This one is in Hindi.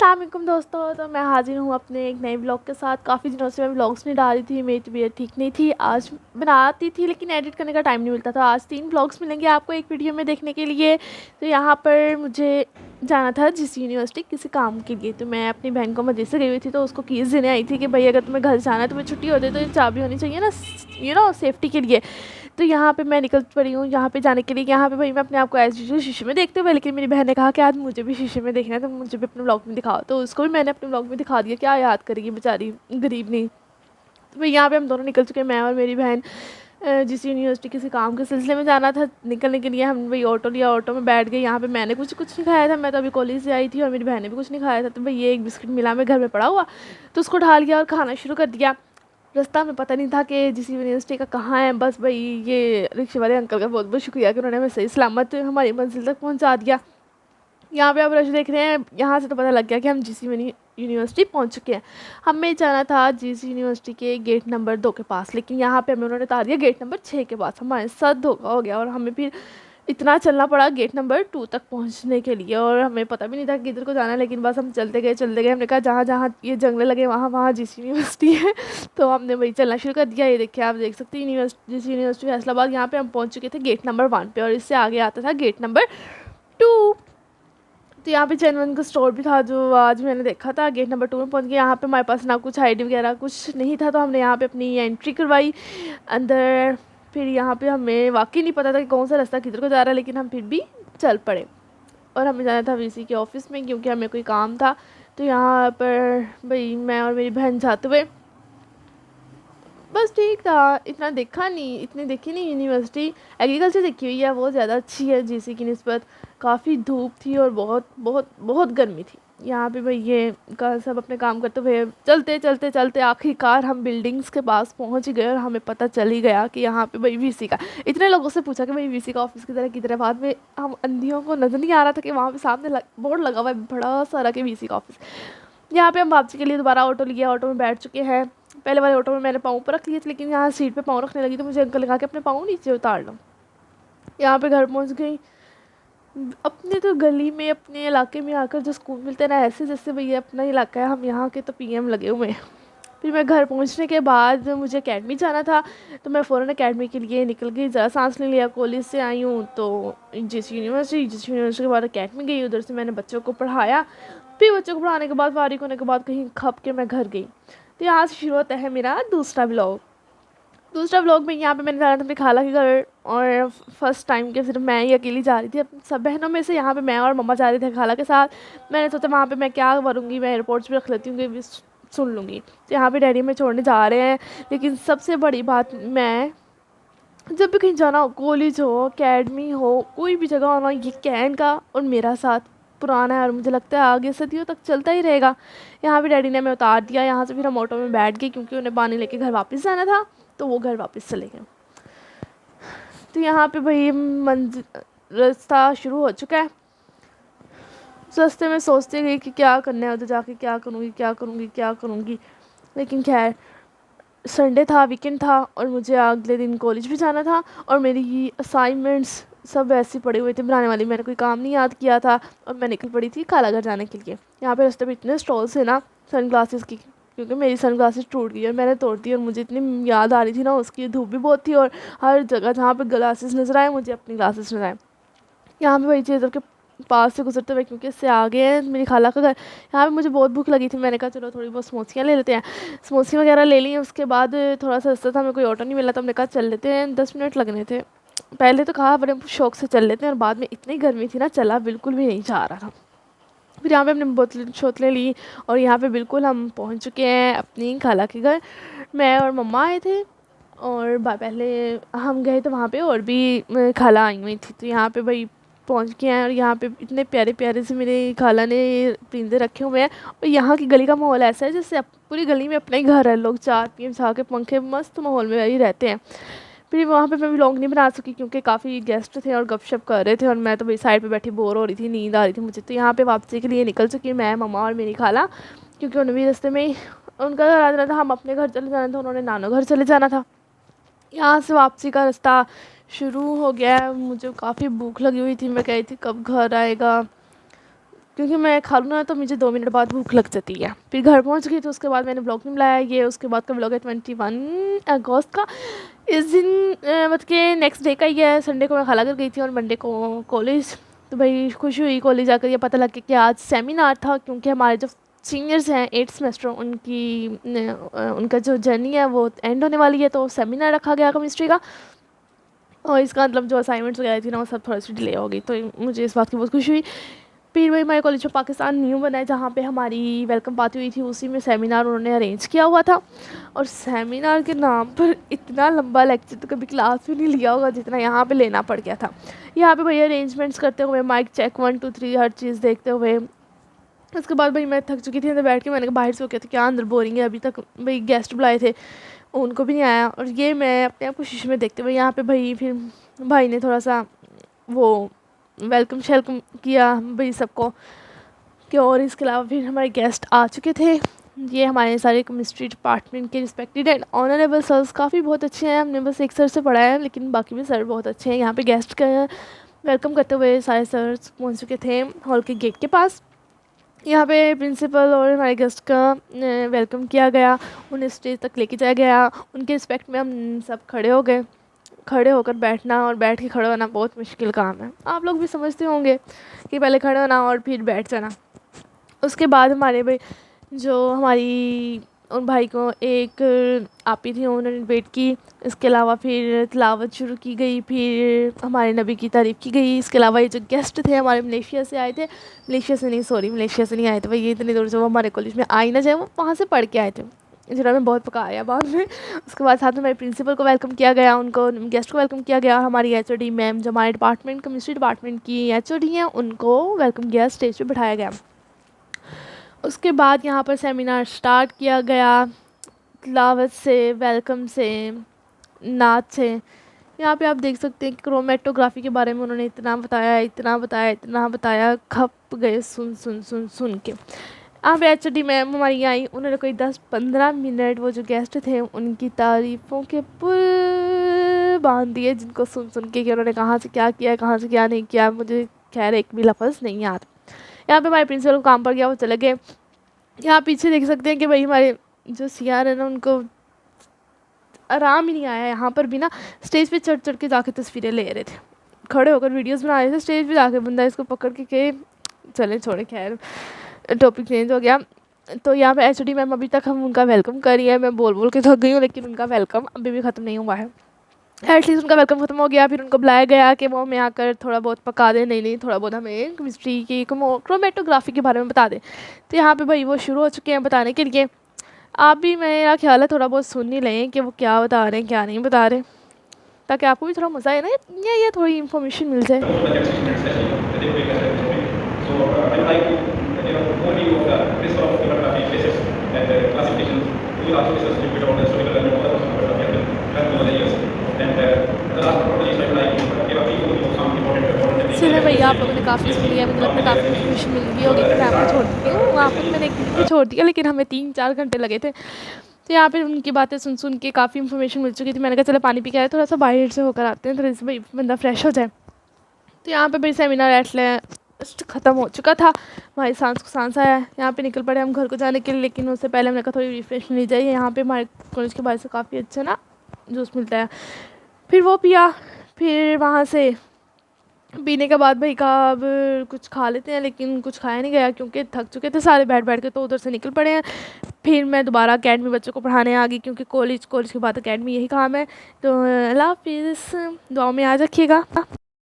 अस्सलाम वालेकुम दोस्तों। तो मैं हाजिर हूँ अपने एक नए ब्लॉग के साथ। काफ़ी दिनों से मैं व्लॉग्स नहीं डाल रही थी, मेरी तबीयत ठीक नहीं थी। आज बनाती थी लेकिन एडिट करने का टाइम नहीं मिलता था। आज 3 व्लॉग्स मिलेंगे आपको एक वीडियो में देखने के लिए। तो यहाँ पर मुझे जाना था जिस यूनिवर्सिटी किसी काम के लिए। तो मैं अपनी बहन को मस्जिद से गई हुई थी, तो उसको कीज़ देने आई थी कि भाई अगर तुम्हें घर जाना है, तुम्हें छुट्टी होती है तो चाबी होनी चाहिए ना, सेफ्टी के लिए। तो यहाँ पे मैं निकल पड़ी हूँ यहाँ पे जाने के लिए। यहाँ पे भाई मैं अपने आप को एज यूजुअल शीशे में देखते हुए, लेकिन मेरी बहन ने कहा कि आज मुझे भी शीशे में देखना है, तो मुझे भी अपने ब्लॉग में दिखाओ। तो उसको भी मैंने अपने ब्लॉग में दिखा दिया, क्या याद करेगी बेचारी गरीब नहीं। तो भाई यहाँ पे हम दोनों निकल चुके हैं, मैं और मेरी बहन। जिस यूनिवर्सिटी किसी काम के सिलसिले में जाना था, निकलने के लिए हम भाई ऑटो लिया, ऑटो में बैठ गए। यहाँ पे मैंने कुछ नहीं खाया था, मैं तो अभी कॉलेज से आई थी, और मेरी बहन ने भी कुछ नहीं खाया था। तो भाई ये एक बिस्किट मिला, मैं घर में पड़ा हुआ, तो उसको ढाल गया और खाना शुरू कर दिया। रास्ता में पता नहीं था कि जिस यूनिवर्सिटी का कहाँ है। बस भाई ये रिक्शे वाले अंकल का बहुत बहुत शुक्रिया कि उन्होंने हमें सही सलामत हमारी मंजिल तक पहुँचा दिया। यहाँ पे आप रश देख रहे हैं, यहाँ से तो पता लग गया कि हम जिस यूनिवर्सिटी पहुँच चुके हैं। हमें जाना था जिस यूनिवर्सिटी के गेट नंबर 2 के पास, लेकिन यहाँ पे हमें उन्होंने उतार दिया गेट नंबर 6 के पास। हमारे साथ धोखा हो गया और हमें फिर इतना चलना पड़ा गेट नंबर 2 तक पहुँचने के लिए, और हमें पता भी नहीं था कि किधर को जाना है। लेकिन बस हम चलते गए। हमने कहा जहाँ जहाँ ये जंगले लगे वहाँ वहाँ जिस यूनिवर्सिटी है। तो हमने वही चलना शुरू कर दिया। ये देखिए, आप देख सकते हैं जिस यूनिवर्सिटी फैसलाबाद। यहाँ पे हम पहुँच चुके थे गेट नंबर 1 पे, और इससे आगे आता था गेट नंबर 2। तो यहाँ पे चैनवन का स्टोर भी था, जो आज मैंने देखा था। गेट नंबर 2 में पहुँच गए। यहाँ पे हमारे पास ना कुछ आईडी वगैरह कुछ नहीं था, तो हमने यहाँ पे अपनी एंट्री करवाई अंदर। फिर यहाँ पे हमें वाकई नहीं पता था कि कौन सा रास्ता किधर को जा रहा है, लेकिन हम फिर भी चल पड़े। और हमें जाना था वीसी के ऑफ़िस में, क्योंकि हमें कोई काम था। तो यहाँ पर भाई मैं और मेरी बहन जाते हुए, बस ठीक था, इतना देखा नहीं, इतनी देखी नहीं। यूनिवर्सिटी एग्रीकल्चर देखी हुई है, वो ज़्यादा अच्छी है जीसी की निस्बत। काफ़ी धूप थी और बहुत बहुत बहुत गर्मी थी। यहाँ पे भाई ये का सब अपने काम करते हुए चलते आखिरकार हम बिल्डिंग्स के पास पहुँच गए, और हमें पता चल ही गया कि यहाँ पे भाई वीसी का। इतने लोगों से पूछा कि भाई वीसी का ऑफिस किधर है। बाद में हम अंधियों को नज़र नहीं आ रहा था कि वहाँ पे सामने बोर्ड लगा हुआ है बड़ा सारा कि वीसी का ऑफिस। यहाँ पे हम वापसी के लिए दोबारा ऑटो लिया, ऑटो में बैठ चुके हैं। पहले वाले ऑटो में मैंने पाँव ऊपर रख लिए थे, लेकिन यहाँ सीट पे पाँव रखने लगी तो मुझे अंकल लगा के अपने पाँव नीचे उतार लो। यहाँ पे घर पहुँच गई। अपने तो गली में अपने इलाके में आकर जो स्कूल मिलते हैं ना, ऐसे जैसे भैया अपना इलाका है, हम यहाँ के तो पीएम लगे हुए हैं। फिर मैं घर पहुँचने के बाद मुझे अकेडमी जाना था, तो मैं फ़ौरन अकेडमी के लिए निकल गई। ज़रा सांस ले लिया, कॉलेज से आई हूँ तो जिस यूनिवर्सिटी के बाद अकेडमी गई, उधर से मैंने बच्चों को पढ़ाया। फिर बच्चों को पढ़ाने के बाद फारिग होने के बाद कहीं खप के मैं घर गई। तो यहाँ से शुरू होता है मेरा दूसरा व्लॉग में। यहाँ पे मैंने जाना था अपनी खाला के घर, और फर्स्ट टाइम के सिर्फ मैं ही अकेली जा रही थी अपनी सब बहनों में से। यहाँ पे मैं और मम्मा जा रहे थे खाला के साथ। मैंने सोचा वहाँ पे मैं क्या करूँगी, मैं एयरपोर्ट्स भी रख लेती हूँ कि सुन लूँगी। तो यहाँ पे डैडी में छोड़ने जा रहे हैं। लेकिन सबसे बड़ी बात, मैं जब भी कहीं जाना हो, कॉलेज हो, अकेडमी हो, कोई भी जगह होना, ये कैन का और मेरा साथ पुराना है, और मुझे लगता है आगे सदियों तक चलता ही रहेगा। यहाँ पे डैडी ने हमें उतार दिया। यहाँ से फिर हम ऑटो में बैठ गए, क्योंकि उन्हें पानी लेके घर वापस जाना था, तो वो घर वापस चले गए। तो यहाँ पे भाई रास्ता शुरू हो चुका है। रास्ते में सोचते गई कि क्या करना है, उधर जाके क्या करूँगी। लेकिन खैर, संडे था, वीकेंड था, और मुझे अगले दिन कॉलेज भी जाना था, और मेरी असाइनमेंट्स सब ऐसे पड़े हुए थे बनाने वाली। मैंने कोई काम नहीं याद किया था, और मैं निकल पड़ी थी खाला घर जाने के लिए। यहाँ पे रास्ते में इतने स्टॉल्स थे ना सन ग्लासेस की, क्योंकि मेरी सन ग्लासेस टूट गई और मैंने तोड़ दी, और मुझे इतनी याद आ रही थी ना उसकी। धूप भी बहुत थी, और हर जगह जहाँ पर ग्लासेस नज़र आए मुझे अपनी ग्लासेस नज़र आए। यहाँ पे वही चीज़ के पास से गुजरते हुए, क्योंकि इससे आगे है मेरी खाला का घर। यहाँ पे मुझे बहुत भूख लगी थी, मैंने कहा चलो थोड़ी बहुत समोसियाँ ले लेते हैं। समोसियाँ वगैरह ले ली। उसके बाद थोड़ा सा रास्ता था, मेरे कोई ऑटो नहीं मिला, तो हमने कहा चल लेते हैं, 10 मिनट लगने थे। पहले तो कहा बड़े शौक से चल लेते हैं, और बाद में इतनी गर्मी थी ना, चला बिल्कुल भी नहीं जा रहा था। फिर यहाँ पे हमने बोतलें शोतलें ली, और यहाँ पे बिल्कुल हम पहुँच चुके हैं अपनी खाला के घर। मैं और मम्मा आए थे, और पहले हम गए तो वहाँ पे और भी खाला आई हुई थी। तो यहाँ पे भाई पहुँच गए हैं, और यहाँ पे इतने प्यारे प्यारे से मेरी खाला ने परिंदे रखे हुए हैं। और यहाँ की गली का माहौल ऐसा है जैसे पूरी गली में अपना ही घर है। लोग चार पीएम छा के पंखे मस्त माहौल में ही रहते हैं। फिर वहाँ पे मैं व्लॉग नहीं बना सकी, क्योंकि काफ़ी गेस्ट थे और गपशप कर रहे थे, और मैं तो भाई साइड पे बैठी बोर हो रही थी, नींद आ रही थी मुझे। तो यहाँ पे वापसी के लिए निकल चुकी मैं, मम्मा और मेरी खाला, क्योंकि उन्हें भी रास्ते में ही उनका घर आ जाना था, हम अपने घर चले जाना था, उन्होंने नानो घर चले जाना था। यहाँ से वापसी का रास्ता शुरू हो गया है। मुझे काफ़ी भूख लगी हुई थी, मैं कह रही थी कब घर आएगा। क्योंकि मैं खा लूँ ना तो मुझे 2 मिनट बाद भूख लग जाती है। फिर घर पहुँच गई तो उसके बाद मैंने ब्लॉग नहीं बनाया। ये उसके बाद का ब्लॉग है 21 अगस्त का। इस दिन मतलब कि नेक्स्ट डे का ही है। संडे को मैं खाला घर गई थी और मंडे को कॉलेज। तो भाई खुशी हुई कॉलेज आकर ये पता लग गया कि आज सेमिनार था, क्योंकि हमारे जो सीनियर्स हैं 8th सेमेस्टर उनका जो जर्नी है वो एंड होने वाली है, तो सेमिनार रखा गया केमिस्ट्री का। और इसका मतलब जो असाइनमेंट्स वगैरह थी ना वो सब थोड़ी सी डिले हो गई, तो मुझे इस बात की बहुत खुशी हुई। फिर वही हमारे कॉलेज में पाकिस्तान न्यू बना है जहाँ पे हमारी वेलकम पार्टी हुई थी, उसी में सेमिनार उन्होंने अरेंज किया हुआ था। और सेमिनार के नाम पर इतना लंबा लेक्चर तो कभी क्लास में नहीं लिया होगा जितना यहाँ पे लेना पड़ गया था। यहाँ पे भैया अरेंजमेंट्स करते हुए, माइक चेक 1 2 3 हर चीज़ देखते हुए, उसके बाद भाई मैं थक चुकी थी अंदर बैठ के। मैंने कहा बाहर से हो गया था क्या, अंदर बोरिंग है, अभी तक भाई गेस्ट बुलाए थे उनको भी नहीं आया। और ये मैं अपने आप को शीशे में देखते हुए यहाँ पे भाई फिर भाई ने थोड़ा सा वो वेलकम शेलकम किया भाई सबको कि। और इसके अलावा फिर हमारे गेस्ट आ चुके थे। ये हमारे सारे केमिस्ट्री डिपार्टमेंट के रिस्पेक्टेड एंड ऑनरेबल सर्स काफ़ी बहुत अच्छे हैं। हमने बस एक सर से पढ़ा है लेकिन बाकी भी सर बहुत अच्छे हैं। यहाँ पे गेस्ट का वेलकम करते हुए सारे सर्स पहुँच चुके थे हॉल के गेट के पास। यहाँ पे प्रिंसिपल और हमारे गेस्ट का वेलकम किया गया, उन्हें स्टेज तक लेके जाया गया। उनके रिस्पेक्ट में हम सब खड़े हो गए। खड़े होकर बैठना और बैठ के खड़े होना बहुत मुश्किल काम है, आप लोग भी समझते होंगे कि पहले खड़े होना और फिर बैठ जाना। उसके बाद हमारे भाई जो हमारी उन भाई को एक आपी थी उन्होंने वेट की। इसके अलावा फिर तिलावत शुरू की गई, फिर हमारे नबी की तारीफ़ की गई। इसके अलावा ये जो गेस्ट थे हमारे मलेशिया से आए थे, मलेशिया से नहीं आए थे भाई, ये इतनी दूर से वो हमारे कॉलेज में आ ही ना जाए, वो वहाँ से पढ़ के आए थे जिन्होंने बहुत पकाया बाद में। उसके बाद साथ में हमारे प्रिंसिपल को वेलकम किया गया, उनको गेस्ट को वेलकम किया गया। हमारी एचओडी मैम जो हमारे डिपार्टमेंट केमिस्ट्री डिपार्टमेंट की एचओडी हैं उनको वेलकम किया, स्टेज पे बिठाया गया। उसके बाद यहाँ पर सेमिनार स्टार्ट किया गया, तिलावत से, वेलकम से, नाच से। यहाँ पे आप देख सकते हैं कि क्रोमेटोग्राफी के बारे में उन्होंने इतना बताया, खप गए सुन के। आप एचओडी मैम हमारी आई, उन्होंने कोई 10-15 मिनट वो जो गेस्ट थे उनकी तारीफ़ों के पुल बांध दिए, जिनको सुन के कि उन्होंने कहाँ से क्या किया, कहाँ से क्या नहीं किया, मुझे खैर एक भी लफ्ज़ नहीं याद। यहाँ पे हमारे प्रिंसिपल को काम पर गया, वो चले गए। यहाँ पीछे देख सकते हैं कि भाई हमारे जो सीआर है ना उनको आराम ही नहीं आया। यहाँ पर भी ना स्टेज पे चढ़ के जाके तस्वीरें ले रहे थे, खड़े होकर वीडियोस बना रहे थे। स्टेज पे जाके बंदा इसको पकड़ के चले छोड़े, खैर टॉपिक चेंज हो गया। तो यहाँ पे एचओडी मैम अभी तक हम उनका वेलकम कर रही है, मैं बोल के थक गई हूँ लेकिन उनका वेलकम अभी भी ख़त्म नहीं हुआ है। एटलीस्ट उनका वेलकम ख़त्म हो गया, फिर उनको बुलाया गया कि वो हमें आकर थोड़ा बहुत पका दें, नहीं थोड़ा बहुत हमें केमिस्ट्री की क्रोमेटोग्राफी के बारे में बता दें। तो यहाँ पे भाई वो शुरू हो चुके हैं बताने के लिए। आप भी मेरा ख्याल है थोड़ा बहुत सुन ही लें कि वो क्या बता रहे हैं क्या नहीं बता रहे, ताकि आपको भी थोड़ा मज़ा आए ना, ये थोड़ी इन्फॉर्मेशन मिल जाए। चलिए भैया आप लोगों ने काफ़ी सुन लिया, मुझे लगता है काफ़ी इन्फॉर्मेशन मिल गई होगी, तो मैं आपको छोड़ती हूँ। वहाँ पर मैंने एक वीडियो छोड़ दिया लेकिन हमें 3-4 घंटे लगे थे। तो यहाँ पे उनकी बातें सुन के काफ़ी इन्फॉर्मेशन मिल चुकी थी। मैंने कहा चलो पानी पी के आए, थोड़ा सा बाहर से होकर आते हैं, थोड़ा सा भाई बंदा फ्रेश हो जाए। तो यहाँ पे भाई सेमिनार एटलीस्ट ख़त्म हो चुका था। हमारे सांस आया, यहाँ पे निकल पड़े हम घर को जाने के लिए, लेकिन उससे पहले हमने कहा थोड़ी रिफ्रेश ली जाए। यहाँ पे हमारे कॉलेज के बाहर से काफ़ी अच्छा ना जूस मिलता है, फिर वो पिया। फिर वहाँ से पीने के बाद भाई कहा अब कुछ खा लेते हैं, लेकिन कुछ खाया नहीं गया क्योंकि थक चुके थे सारे बैठ के, तो उधर से निकल पड़े हैं। फिर मैं दोबारा अकेडमी बच्चों को पढ़ाने आ गई, क्योंकि कॉलेज के बाद अकेडमी यही काम है। तो अल्लाह हाफिज़, दुआओं में याद रखिएगा।